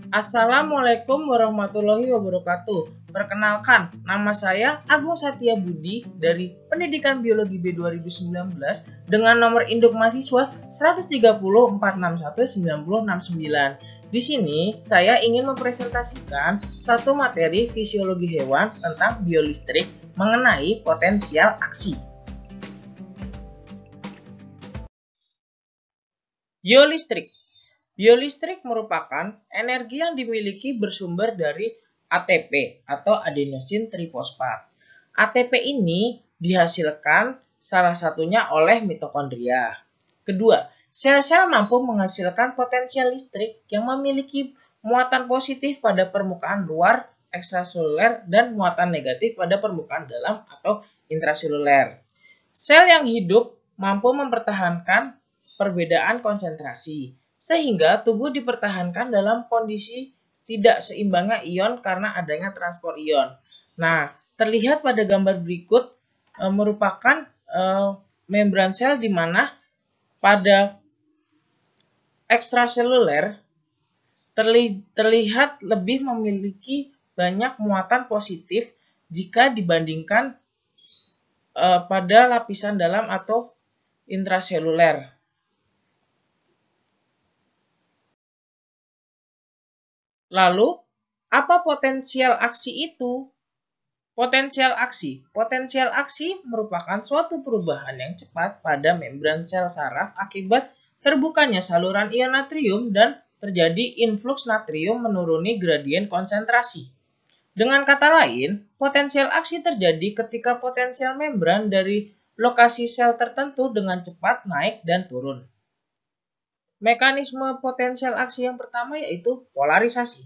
Assalamualaikum warahmatullahi wabarakatuh. Perkenalkan, nama saya Agung Satya Budi dari Pendidikan Biologi B 2019 dengan nomor induk mahasiswa 130461969. Di sini saya ingin mempresentasikan satu materi fisiologi hewan tentang biolistrik mengenai potensial aksi. Biolistrik merupakan energi yang dimiliki bersumber dari ATP atau adenosine trifosfat. ATP ini dihasilkan salah satunya oleh mitokondria. Kedua, sel-sel mampu menghasilkan potensial listrik yang memiliki muatan positif pada permukaan luar ekstraseluler dan muatan negatif pada permukaan dalam atau intraseluler. Sel yang hidup mampu mempertahankan perbedaan konsentrasi, sehingga tubuh dipertahankan dalam kondisi tidak seimbangnya ion karena adanya transport ion. Nah, terlihat pada gambar berikut merupakan membran sel di mana pada ekstraseluler terlihat lebih memiliki banyak muatan positif jika dibandingkan pada lapisan dalam atau intraseluler. Lalu, apa potensial aksi itu? Potensial aksi merupakan suatu perubahan yang cepat pada membran sel saraf akibat terbukanya saluran ion natrium dan terjadi influx natrium menuruni gradien konsentrasi. Dengan kata lain, potensial aksi terjadi ketika potensial membran dari lokasi sel tertentu dengan cepat naik dan turun. Mekanisme potensial aksi yang pertama yaitu polarisasi.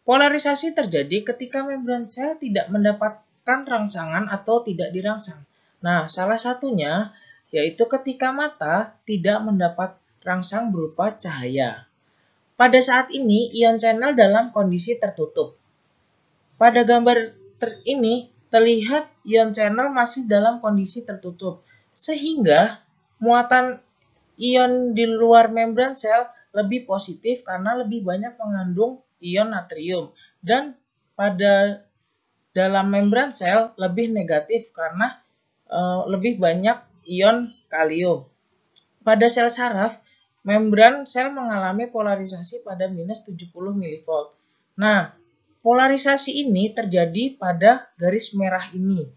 Polarisasi terjadi ketika membran sel tidak mendapatkan rangsangan atau tidak dirangsang. Nah, salah satunya yaitu ketika mata tidak mendapat rangsang berupa cahaya. Pada saat ini, ion channel dalam kondisi tertutup. Pada gambar ini terlihat ion channel masih dalam kondisi tertutup, sehingga muatan ion di luar membran sel lebih positif karena lebih banyak mengandung ion natrium, dan pada dalam membran sel lebih negatif karena lebih banyak ion kalium. Pada sel saraf, membran sel mengalami polarisasi pada minus 70 mV. Nah, polarisasi ini terjadi pada garis merah ini,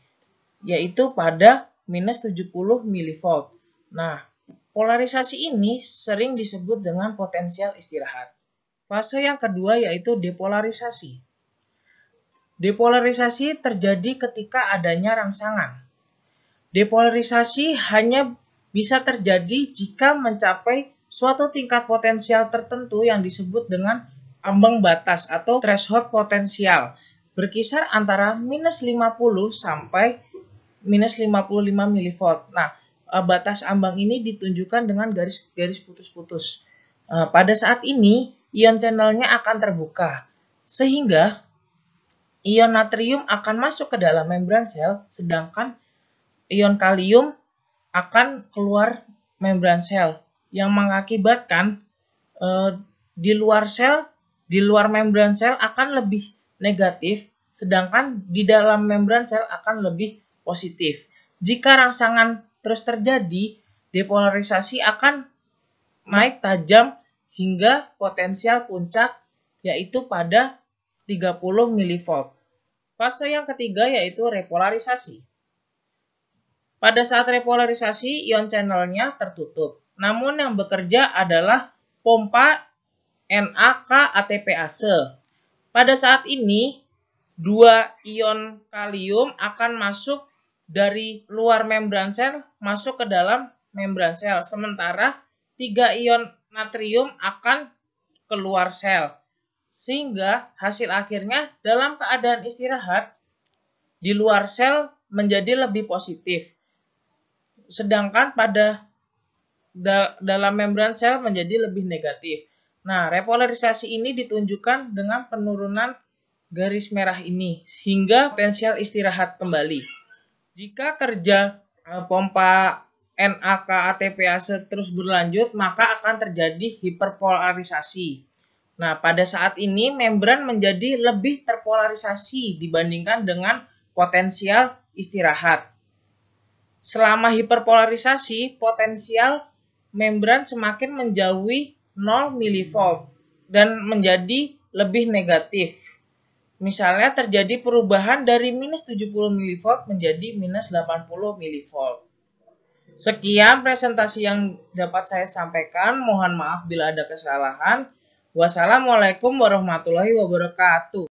yaitu pada minus 70 mV. Nah, polarisasi ini sering disebut dengan potensial istirahat. Fase yang kedua yaitu depolarisasi. Depolarisasi terjadi ketika adanya rangsangan. Depolarisasi hanya bisa terjadi jika mencapai suatu tingkat potensial tertentu yang disebut dengan ambang batas atau threshold potensial, berkisar antara minus 50 sampai minus 55 mV. Nah, batas ambang ini ditunjukkan dengan garis-garis putus-putus. Pada saat ini, ion channelnya akan terbuka, sehingga ion natrium akan masuk ke dalam membran sel, sedangkan ion kalium akan keluar membran sel, yang mengakibatkan di luar membran sel akan lebih negatif, sedangkan di dalam membran sel akan lebih positif. Jika rangsangan terus terjadi, depolarisasi akan naik tajam hingga potensial puncak yaitu pada 30 mV. Fase yang ketiga yaitu repolarisasi. Pada saat repolarisasi, ion channelnya tertutup. Namun yang bekerja adalah pompa NAK-ATPase. Pada saat ini, dua ion kalium akan masuk dari luar membran sel masuk ke dalam membran sel, sementara 3 ion natrium akan keluar sel, sehingga hasil akhirnya dalam keadaan istirahat di luar sel menjadi lebih positif, sedangkan pada dalam membran sel menjadi lebih negatif. Nah, repolarisasi ini ditunjukkan dengan penurunan garis merah ini hingga potensial istirahat kembali. Jika kerja pompa NAK-ATPase terus berlanjut, maka akan terjadi hiperpolarisasi. Nah, pada saat ini membran menjadi lebih terpolarisasi dibandingkan dengan potensial istirahat. Selama hiperpolarisasi, potensial membran semakin menjauhi 0 mV dan menjadi lebih negatif. Misalnya terjadi perubahan dari minus 70 mV menjadi minus 80 mV. Sekian presentasi yang dapat saya sampaikan. Mohon maaf bila ada kesalahan. Wassalamualaikum warahmatullahi wabarakatuh.